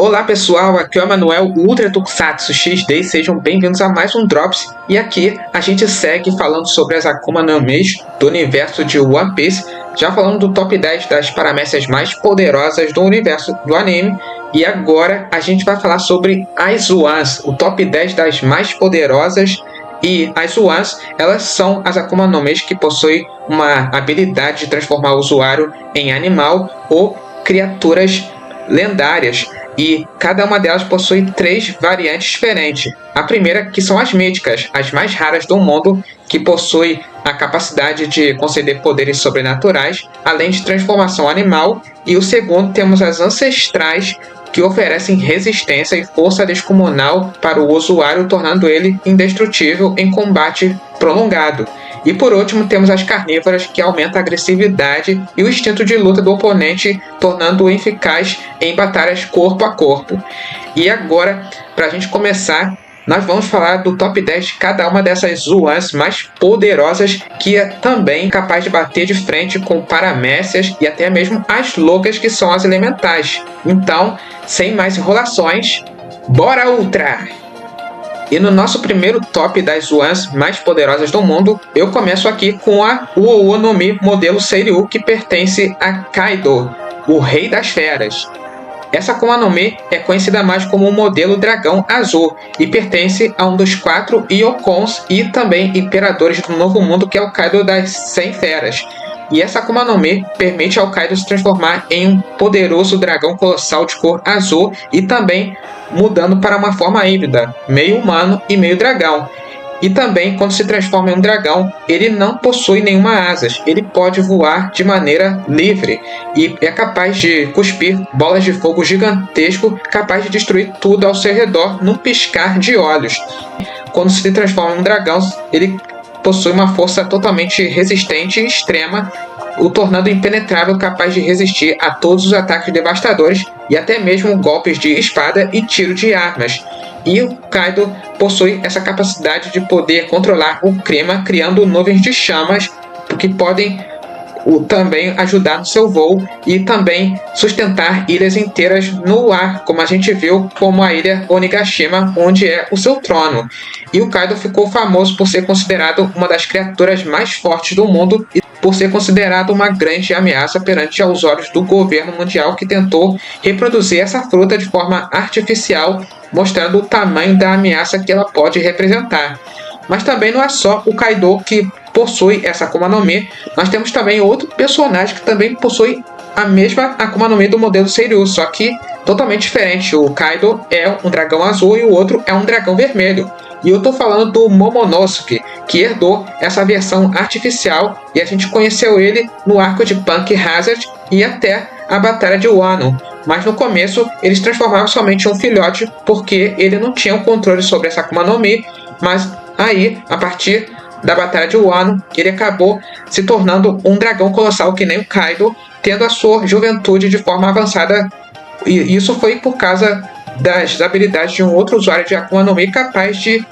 Olá pessoal, aqui é o Emanuel, o Ultra Tokusatsu XD, sejam bem-vindos a mais um Drops. E aqui a gente segue falando sobre as Akuma no Mis do universo de One Piece, já falando do top 10 das paramécias mais poderosas do universo do anime. E agora a gente vai falar sobre as Zoans, o top 10 das mais poderosas. E as Zoans, elas são as Akuma no Mis que possuem uma habilidade de transformar o usuário em animal ou criaturas lendárias. E cada uma delas possui 3 variantes diferentes. A primeira, que são as míticas, as mais raras do mundo, que possui a capacidade de conceder poderes sobrenaturais, além de transformação animal. E o segundo, temos as ancestrais, que oferecem resistência e força descomunal para o usuário, tornando ele indestrutível em combate prolongado. E por último, temos as carnívoras, que aumentam a agressividade e o instinto de luta do oponente, tornando-o eficaz em batalhas corpo a corpo. E agora, para a gente começar, nós vamos falar do top 10 de cada uma dessas Zoans mais poderosas, que é também capaz de bater de frente com paramécias e até mesmo as loucas, que são as elementais. Então, sem mais enrolações, bora Ultra! E no nosso primeiro top das Zoans mais poderosas do mundo, eu começo aqui com a Uou no Mi modelo Seiryu, que pertence a Kaido, o Rei das Feras. Essa Akuma no Mi é conhecida mais como o modelo Dragão Azul e pertence a um dos 4 Yokons e também Imperadores do Novo Mundo, que é o Kaido das 100 Feras. E essa Akuma no Mi permite ao Kaido se transformar em um poderoso dragão colossal de cor azul e também mudando para uma forma híbrida, meio humano e meio dragão. E também, quando se transforma em um dragão, ele não possui nenhuma asas, ele pode voar de maneira livre e é capaz de cuspir bolas de fogo gigantesco, capaz de destruir tudo ao seu redor num piscar de olhos. Quando se transforma em um dragão, ele possui uma força totalmente resistente e extrema, o tornando impenetrável, capaz de resistir a todos os ataques devastadores e até mesmo golpes de espada e tiro de armas. E o Kaido possui essa capacidade de poder controlar o clima, criando nuvens de chamas que podem também ajudar no seu voo e também sustentar ilhas inteiras no ar, como a gente viu, como a ilha Onigashima, onde é o seu trono. E o Kaido ficou famoso por ser considerado uma das criaturas mais fortes do mundo e por ser considerado uma grande ameaça perante aos olhos do governo mundial, que tentou reproduzir essa fruta de forma artificial, mostrando o tamanho da ameaça que ela pode representar. Mas também não é só o Kaido que possui essa Akuma no Mi, nós temos também outro personagem que também possui a mesma Akuma no Mi do modelo Seiryu, só que totalmente diferente. O Kaido é um dragão azul e o outro é um dragão vermelho. E eu estou falando do Momonosuke, que herdou essa versão artificial e a gente conheceu ele no arco de Punk Hazard e até a Batalha de Wano. Mas no começo eles transformavam somente em um filhote porque ele não tinha o controle sobre essa Akuma no Mi, mas aí, a partir da Batalha de Wano, ele acabou se tornando um dragão colossal que nem o Kaido, tendo a sua juventude de forma avançada. E isso foi por causa das habilidades de um outro usuário de Akuma no Mi capaz de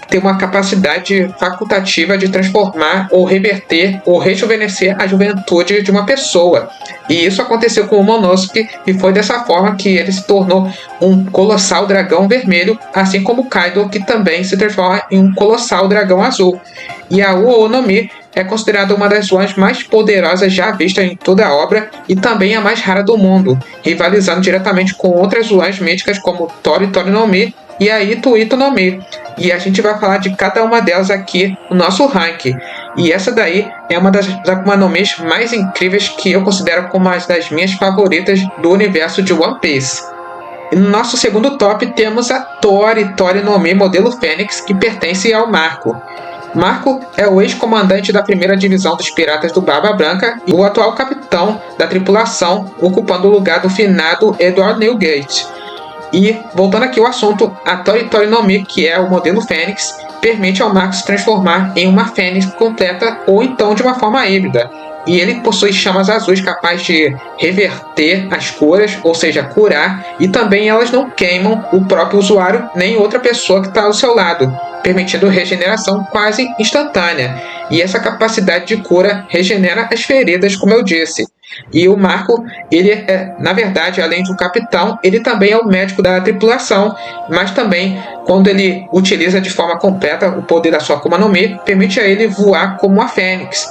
ter uma capacidade facultativa de transformar ou reverter ou rejuvenescer a juventude de uma pessoa. E isso aconteceu com o Momonosuke e foi dessa forma que ele se tornou um colossal dragão vermelho, assim como o Kaido, que também se transforma em um colossal dragão azul. E a Uou no Mi é considerada uma das Zoans mais poderosas já vistas em toda a obra e também a mais rara do mundo, rivalizando diretamente com outras Zoans míticas como Tori Tori no Mi e a Ito Ito no Mi. E a gente vai falar de cada uma delas aqui no nosso ranking. E essa daí é uma das Akuma no Mi mais incríveis, que eu considero como uma das minhas favoritas do universo de One Piece. E no nosso segundo top temos a Tori Tori no Mi modelo Fênix, que pertence ao Marco. Marco é o ex-comandante da primeira divisão dos piratas do Barba Branca e o atual capitão da tripulação, ocupando o lugar do finado Edward Newgate. E, voltando aqui ao assunto, a Tori Tori no Mi, que é o modelo Fênix, permite ao Marco se transformar em uma Fênix completa ou então de uma forma híbrida. E ele possui chamas azuis capazes de reverter as curas, ou seja, curar, e também elas não queimam o próprio usuário nem outra pessoa que está ao seu lado, permitindo regeneração quase instantânea. E essa capacidade de cura regenera as feridas, como eu disse. E o Marco, ele é, na verdade, além de um capitão, ele também é o médico da tripulação, mas também, quando ele utiliza de forma completa o poder da sua Akuma no Mi, permite a ele voar como uma fênix,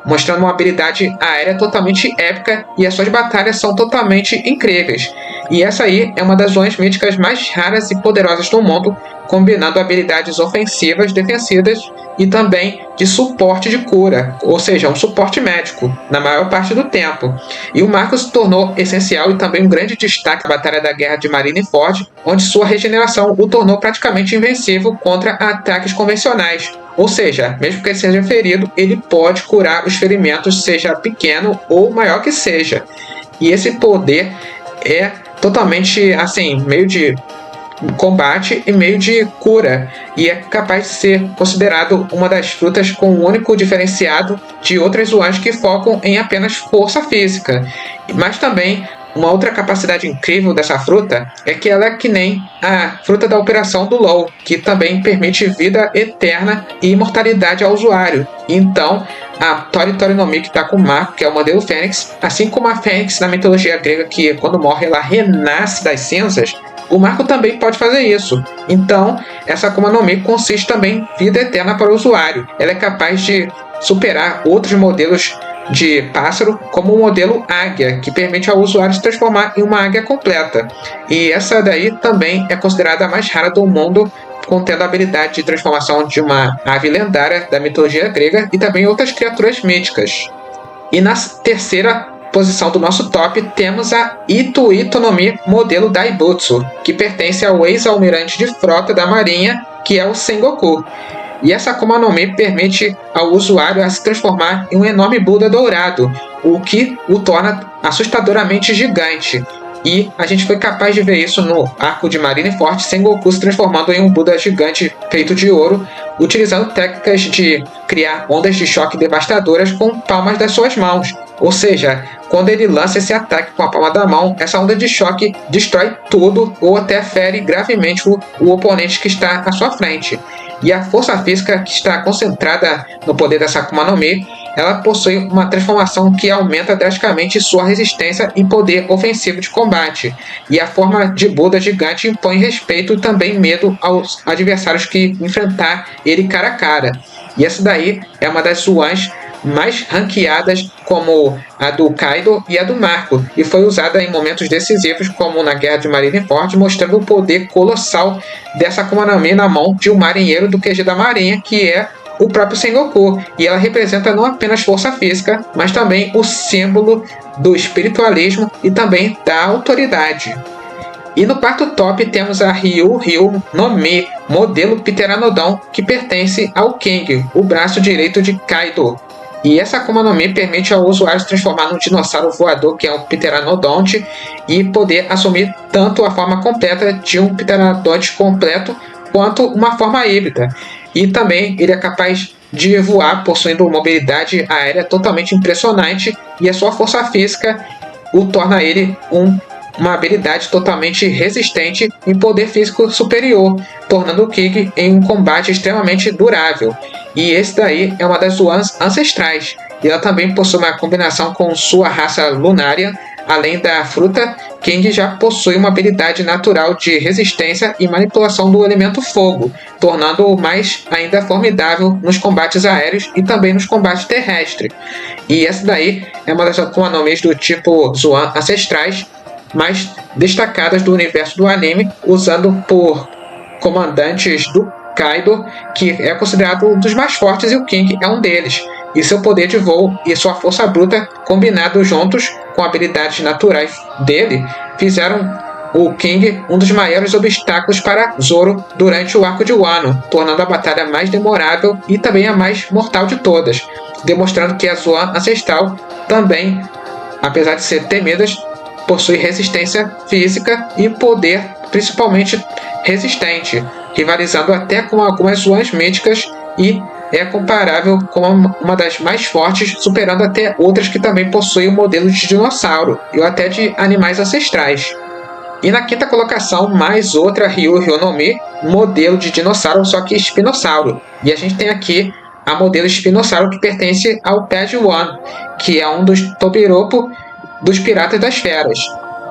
mostrando uma habilidade aérea totalmente épica, e as suas batalhas são totalmente incríveis. E essa aí é uma das zonas míticas mais raras e poderosas do mundo, combinando habilidades ofensivas, defensivas e também de suporte de cura, ou seja, um suporte médico, na maior parte do tempo. E o Marco se tornou essencial e também um grande destaque na Batalha da Guerra de Marineford, onde sua regeneração o tornou praticamente invencível contra ataques convencionais. Ou seja, mesmo que ele seja ferido, ele pode curar os ferimentos, seja pequeno ou maior que seja. E esse poder é totalmente, assim, meio de combate e meio de cura, e é capaz de ser considerado uma das frutas com o único diferenciado de outras zoans que focam em apenas força física. Mas também uma outra capacidade incrível dessa fruta é que ela é que nem a fruta da operação do LoL, que também permite vida eterna e imortalidade ao usuário. Então, a Tori Tori no Mi, que está com o Marco, que é o modelo Fênix, assim como a Fênix na mitologia grega, que quando morre ela renasce das cinzas, o Marco também pode fazer isso. Então, essa Akuma no Mi consiste também em vida eterna para o usuário. Ela é capaz de superar outros modelos de pássaro, como o modelo águia, que permite ao usuário se transformar em uma águia completa. E essa daí também é considerada a mais rara do mundo, contendo a habilidade de transformação de uma ave lendária da mitologia grega e também outras criaturas míticas. E na terceira posição do nosso top temos a Ito Ito no Mi modelo Daibutsu, que pertence ao ex-almirante de frota da marinha, que é o Sengoku. E essa Akuma no Mi permite ao usuário a se transformar em um enorme Buda dourado, o que o torna assustadoramente gigante. E a gente foi capaz de ver isso no arco de Marineford, Sengoku se transformando em um Buda gigante feito de ouro, utilizando técnicas de criar ondas de choque devastadoras com palmas das suas mãos. Ou seja, quando ele lança esse ataque com a palma da mão, essa onda de choque destrói tudo ou até fere gravemente o oponente que está à sua frente. E a força física que está concentrada no poder dessa Akuma no Mi, ela possui uma transformação que aumenta drasticamente sua resistência e poder ofensivo de combate. E a forma de Buda gigante impõe respeito e também medo aos adversários que enfrentar ele cara a cara. E essa daí é uma das zoans mais ranqueadas, como a do Kaido e a do Marco, e foi usada em momentos decisivos, como na Guerra de Marineford, mostrando o poder colossal dessa Akuma no Mi na mão de um marinheiro do QG da Marinha, que é o próprio Sengoku, e ela representa não apenas força física, mas também o símbolo do espiritualismo e também da autoridade. E no quarto top temos a Ryu Ryu no Mi, modelo Pteranodon, que pertence ao King, o braço direito de Kaido. E essa Akuma no Mi permite ao usuário se transformar num dinossauro voador, que é um Pteranodonte, e poder assumir tanto a forma completa de um Pteranodonte completo, quanto uma forma híbrida. E também ele é capaz de voar, possuindo mobilidade aérea totalmente impressionante, e a sua força física o torna ele uma habilidade totalmente resistente e poder físico superior, tornando o King em um combate extremamente durável. E esse daí é uma das zoans ancestrais, e ela também possui uma combinação com sua raça lunária. Além da fruta, King já possui uma habilidade natural de resistência e manipulação do elemento fogo, tornando-o mais ainda formidável nos combates aéreos e também nos combates terrestres. E essa daí é uma das Akuma no Mi do tipo Zoan ancestrais mais destacadas do universo do anime, usando por comandantes do Kaido, que é considerado um dos mais fortes, e o King é um deles. E seu poder de voo e sua força bruta, combinados juntos com habilidades naturais dele, fizeram o King um dos maiores obstáculos para Zoro durante o arco de Wano, tornando a batalha mais demorável e também a mais mortal de todas, demonstrando que a Zoan ancestral também, apesar de ser temidas, possui resistência física e poder principalmente resistente, rivalizando até com algumas zonas míticas, e é comparável com uma das mais fortes, superando até outras que também possuem o modelo de dinossauro e até de animais ancestrais. E na quinta colocação, mais outra Ryu Ryu no Mi, modelo de dinossauro, só que espinossauro. E a gente tem aqui a modelo espinossauro que pertence ao Page One, que é um dos Tobiropo dos Piratas das Feras.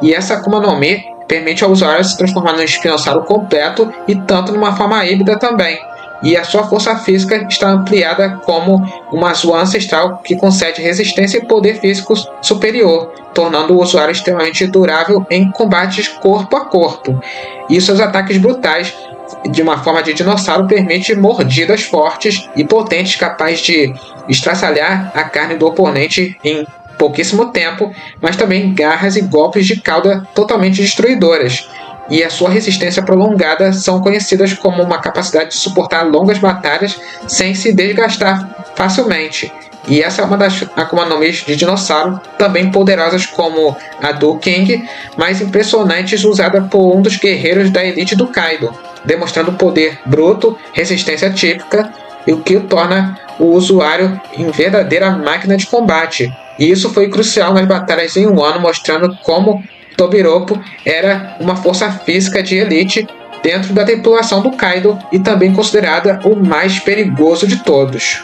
E essa Akuma no Mi permite ao usuário se transformar num espinossauro completo e tanto numa forma híbrida também. E a sua força física está ampliada como uma Zoan ancestral que concede resistência e poder físico superior, tornando o usuário extremamente durável em combates corpo a corpo. E seus ataques brutais de uma forma de dinossauro permite mordidas fortes e potentes capazes de estraçalhar a carne do oponente em pouquíssimo tempo, mas também garras e golpes de cauda totalmente destruidoras. E a sua resistência prolongada são conhecidas como uma capacidade de suportar longas batalhas sem se desgastar facilmente. E essa é uma das Akuma no Mi de dinossauro também poderosas como a do King, mais impressionantes, usada por um dos guerreiros da elite do Kaido, demonstrando poder bruto, resistência típica, e o que o torna o usuário em verdadeira máquina de combate. E isso foi crucial nas batalhas em Wano, mostrando como Tobiropo era uma força física de elite dentro da tripulação do Kaido e também considerada o mais perigoso de todos.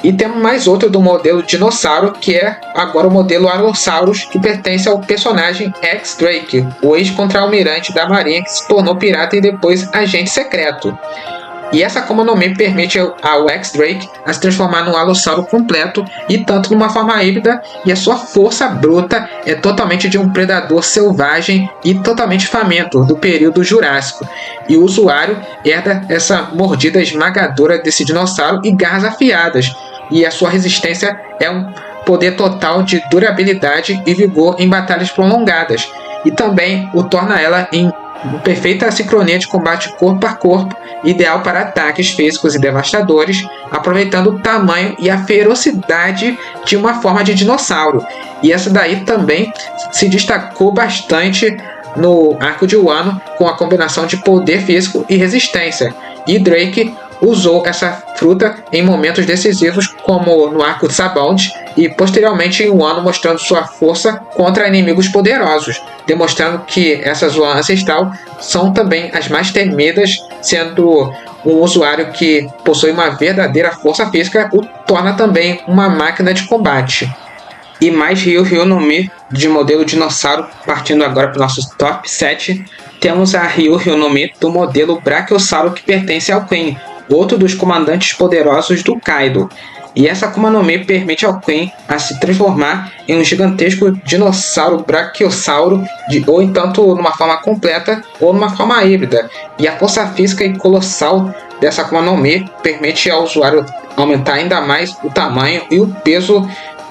E temos mais outro do modelo dinossauro, que é agora o modelo Allosaurus, que pertence ao personagem X-Drake, o ex-contra-almirante da marinha que se tornou pirata e depois agente secreto. E essa Akuma no Mi permite ao X-Drake a se transformar num alossauro completo e tanto numa forma híbrida, e a sua força bruta é totalmente de um predador selvagem e totalmente faminto do período Jurássico. E o usuário herda essa mordida esmagadora desse dinossauro e garras afiadas, e a sua resistência é um poder total de durabilidade e vigor em batalhas prolongadas, e também o torna ela em perfeita sincronia de combate corpo a corpo, ideal para ataques físicos e devastadores, aproveitando o tamanho e a ferocidade de uma forma de dinossauro. E essa daí também se destacou bastante no arco de Wano, com a combinação de poder físico e resistência. E Drake usou essa fruta em momentos decisivos, como no arco de Sabaody, e posteriormente em Wano, mostrando sua força contra inimigos poderosos, demonstrando que essas Zoan ancestral são também as mais temidas, sendo um usuário que possui uma verdadeira força física, o torna também uma máquina de combate. E mais Ryu no Mi de modelo dinossauro, partindo agora para o nosso top 7, temos a Ryu no Mi do modelo Brachiosauro, que pertence ao Queen, outro dos comandantes poderosos do Kaido. E essa Akuma no Mi permite ao Queen a se transformar em um gigantesco dinossauro brachiosauro, ou então numa forma completa ou numa forma híbrida. E a força física e colossal dessa Akuma no Mi permite ao usuário aumentar ainda mais o tamanho e o peso,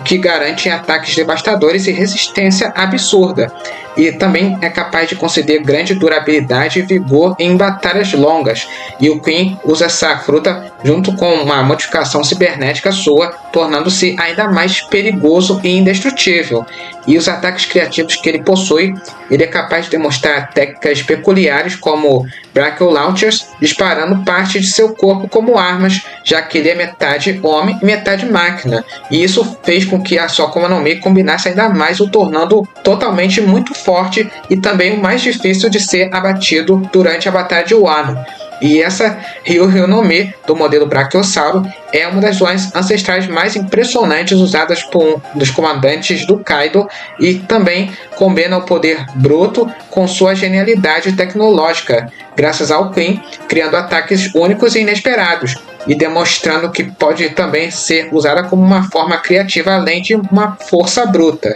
que garante ataques devastadores e resistência absurda. E também é capaz de conceder grande durabilidade e vigor em batalhas longas. E o Queen usa essa fruta junto com uma modificação cibernética sua, tornando-se ainda mais perigoso e indestrutível. E os ataques criativos que ele possui, ele é capaz de demonstrar técnicas peculiares como Brachio Launchers, disparando parte de seu corpo como armas, já que ele é metade homem e metade máquina. E isso fez com que a sua Akuma no Mi combinasse ainda mais, o tornando totalmente muito forte e também o mais difícil de ser abatido durante a batalha de Wano. E essa Ryu no Mi do modelo Brachiosauro é uma das Zoans ancestrais mais impressionantes usadas por um dos comandantes do Kaido, e também combina o poder bruto com sua genialidade tecnológica, graças ao Queen, criando ataques únicos e inesperados, e demonstrando que pode também ser usada como uma forma criativa além de uma força bruta.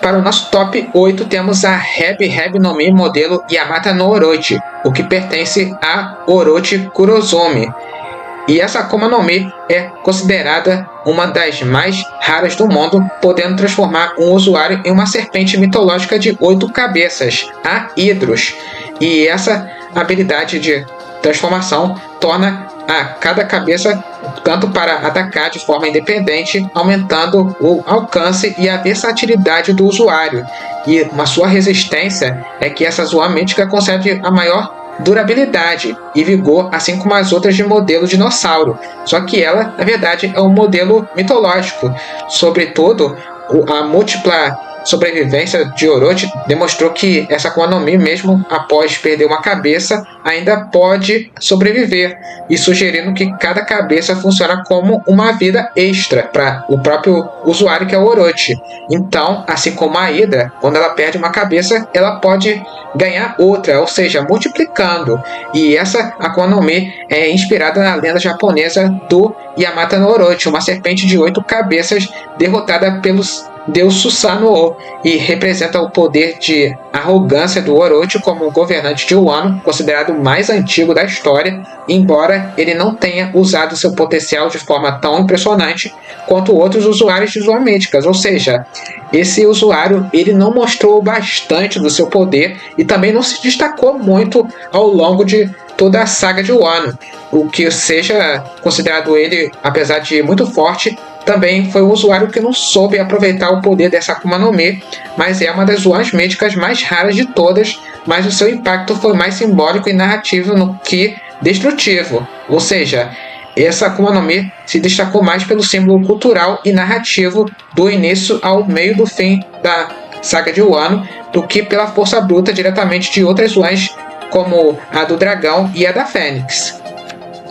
Para o nosso top 8 temos a Hebi no Mi modelo Yamata no Orochi, o que pertence a Orochi Kurozomi. E essa Akuma no Mi é considerada uma das mais raras do mundo, podendo transformar um usuário em uma serpente mitológica de 8 cabeças, a Hydros. E essa habilidade de transformação torna a cada cabeça tanto para atacar de forma independente, aumentando o alcance e a versatilidade do usuário. E uma sua resistência é que essa Zoan mítica concede a maior durabilidade e vigor, assim como as outras de modelo dinossauro. Só que ela, na verdade, é um modelo mitológico. Sobretudo, a múltipla sobrevivência de Orochi demonstrou que essa Akuma no Mi, mesmo após perder uma cabeça, ainda pode sobreviver, e sugerindo que cada cabeça funciona como uma vida extra para o próprio usuário, que é o Orochi. Então, assim como a Hydra, quando ela perde uma cabeça, ela pode ganhar outra, ou seja, multiplicando. E essa Akuma no Mi é inspirada na lenda japonesa do Yamata no Orochi, uma serpente de 8 cabeças derrotada pelos deus Susanoo, e representa o poder de arrogância do Orochi como governante de Wano, considerado o mais antigo da história, embora ele não tenha usado seu potencial de forma tão impressionante quanto outros usuários de Zoan Míticas, ou seja, esse usuário ele não mostrou bastante do seu poder e também não se destacou muito ao longo de toda a saga de Wano, o que seja considerado ele, apesar de muito forte, também foi um usuário que não soube aproveitar o poder dessa Akuma no Mi, mas é uma das Zoans Míticas mais raras de todas, mas o seu impacto foi mais simbólico e narrativo no que destrutivo, ou seja, essa Akuma no Mi se destacou mais pelo símbolo cultural e narrativo do início ao meio do fim da saga de Wano, do que pela força bruta diretamente de outras Zoans, como a do Dragão e a da Fênix.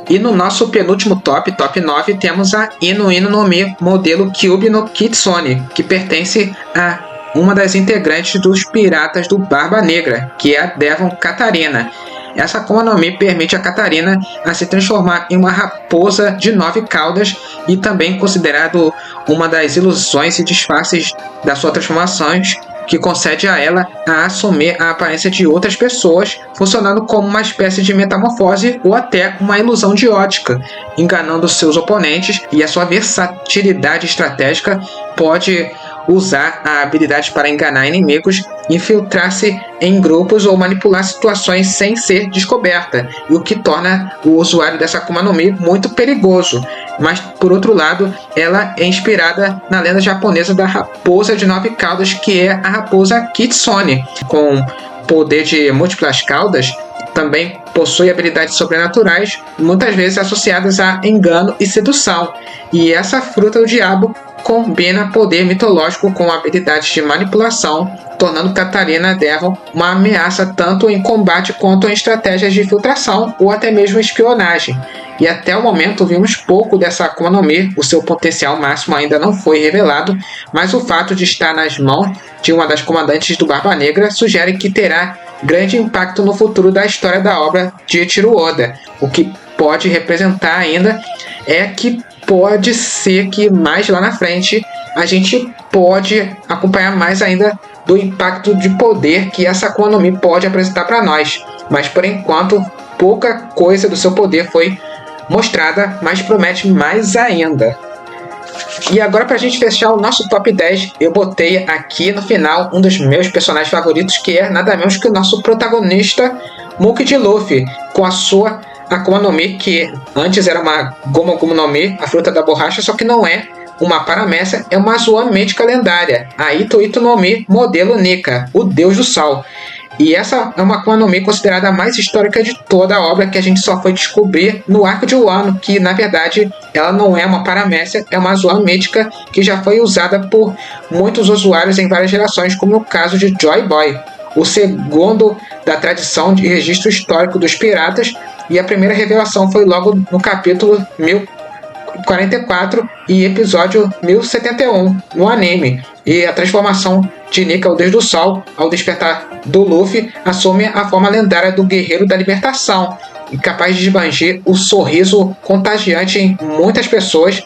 E no nosso penúltimo top 9, temos a Inu Inu no Mi modelo Kyuubi no Kitsune, que pertence a uma das integrantes dos Piratas do Barba Negra, que é a Devon Catarina. Essa Akuma no Mi permite a Catarina a se transformar em uma raposa de 9 caudas, e também considerado uma das ilusões e disfarces das suas transformações, que concede a ela a assumir a aparência de outras pessoas, funcionando como uma espécie de metamorfose ou até uma ilusão de ótica, enganando seus oponentes, e a sua versatilidade estratégica pode usar a habilidade para enganar inimigos, infiltrar-se em grupos ou manipular situações sem ser descoberta, e o que torna o usuário dessa Akuma no Mi muito perigoso. Mas, por outro lado, ela é inspirada na lenda japonesa da raposa de 9 caudas, que é a raposa Kitsune, com poder de múltiplas caudas. Também possui habilidades sobrenaturais, muitas vezes associadas a engano e sedução. E essa fruta do diabo combina poder mitológico com habilidades de manipulação, tornando Catarina Devon uma ameaça tanto em combate quanto em estratégias de infiltração ou até mesmo espionagem. E até o momento vimos pouco dessa Akuma no Mi, o seu potencial máximo ainda não foi revelado, mas o fato de estar nas mãos de uma das comandantes do Barba Negra sugere que terá grande impacto no futuro da história da obra de Eiichiro Oda. O que pode representar ainda é que pode ser que mais lá na frente a gente pode acompanhar mais ainda do impacto de poder que essa Akuma no Mi pode apresentar para nós. Mas por enquanto pouca coisa do seu poder foi mostrada, mas promete mais ainda. E agora, pra gente fechar o nosso top 10, eu botei aqui no final um dos meus personagens favoritos, que é nada menos que o nosso protagonista Monkey D. Luffy, com a sua Akuma no Mi, que antes era uma Gomu Gomu no Mi, a fruta da borracha, só que não é uma paramécia, é uma Zoan Mítica lendária, a Ito Ito no Mi modelo Nika, o Deus do Sol. E essa é uma Akuma no Mi considerada a mais histórica de toda a obra, que a gente só foi descobrir no arco de Wano, que na verdade ela não é uma paramécia, é uma Zoan Mítica que já foi usada por muitos usuários em várias gerações, como no caso de Joy Boy, o segundo da tradição de registro histórico dos piratas, e a primeira revelação foi logo no capítulo 1044 e episódio 1071 no anime. E a transformação de Nika, o Deus do Sol, ao despertar do Luffy, assume a forma lendária do Guerreiro da Libertação, capaz de esbanjar o sorriso contagiante em muitas pessoas,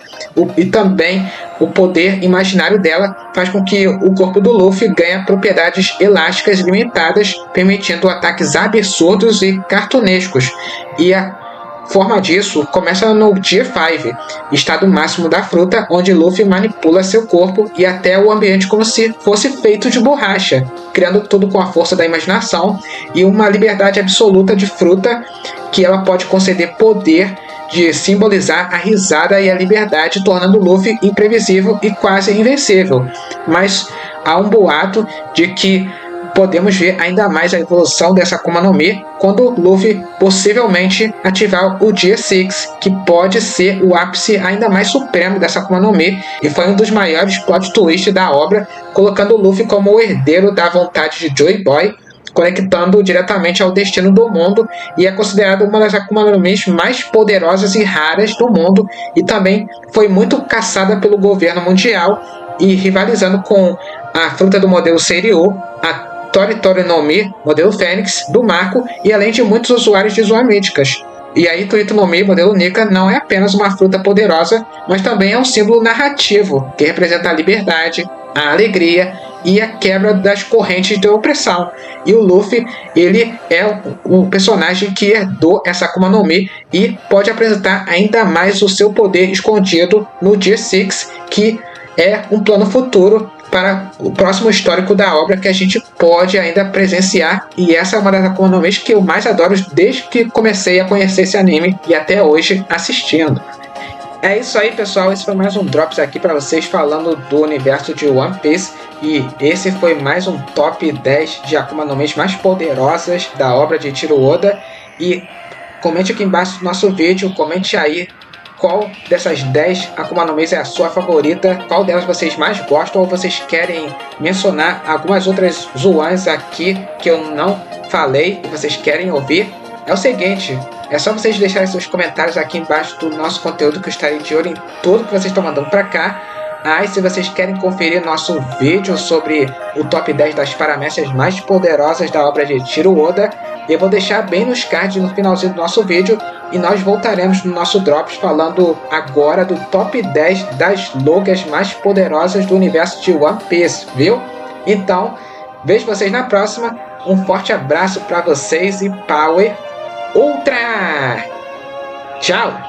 e também o poder imaginário dela faz com que o corpo do Luffy ganhe propriedades elásticas limitadas, permitindo ataques absurdos e cartunescos. E a forma disso começa no Gear 5, estado máximo da fruta, onde Luffy manipula seu corpo e até o ambiente como se fosse feito de borracha, criando tudo com a força da imaginação e uma liberdade absoluta de fruta, que ela pode conceder poder de simbolizar a risada e a liberdade, tornando Luffy imprevisível e quase invencível. Mas há um boato de que podemos ver ainda mais a evolução dessa Akuma no Mi quando Luffy possivelmente ativar o Gear 6, que pode ser o ápice ainda mais supremo dessa Akuma no Mi, e foi um dos maiores plot twists da obra, colocando o Luffy como o herdeiro da vontade de Joy Boy, conectando diretamente ao destino do mundo, e é considerado uma das Akuma no Mi mais poderosas e raras do mundo, e também foi muito caçada pelo governo mundial, e rivalizando com a fruta do modelo Seiryu, a Tori Tori no Mi, modelo Fênix, do Marco, e além de muitos usuários de zoas míticas. E a Ito no Mi, modelo Nika, não é apenas uma fruta poderosa, mas também é um símbolo narrativo, que representa a liberdade, a alegria e a quebra das correntes de opressão. E o Luffy, ele é o personagem que herdou essa Akuma no Mi e pode apresentar ainda mais o seu poder escondido no Gear 6, que é um plano futuro para o próximo histórico da obra que a gente pode ainda presenciar, e essa é uma das Akuma no Mi que eu mais adoro desde que comecei a conhecer esse anime e até hoje assistindo. É isso aí, pessoal, esse foi mais um Drops aqui para vocês falando do universo de One Piece, e esse foi mais um top 10 de Akuma no Mi mais poderosas da obra de Eiichiro Oda. E comente aqui embaixo do nosso vídeo, comente aí qual dessas 10 Akuma no Mi é a sua favorita, qual delas vocês mais gostam, ou vocês querem mencionar algumas outras zoans aqui que eu não falei e vocês querem ouvir. É o seguinte, é só vocês deixarem seus comentários aqui embaixo do nosso conteúdo, que eu estarei de olho em tudo que vocês estão mandando para cá. E se vocês querem conferir nosso vídeo sobre o top 10 das paramécias mais poderosas da obra de Eiichiro Oda, eu vou deixar bem nos cards no finalzinho do nosso vídeo, e nós voltaremos no nosso Drops falando agora do top 10 das logas mais poderosas do universo de One Piece, viu? Então, vejo vocês na próxima, um forte abraço para vocês e Power Ultra! Tchau!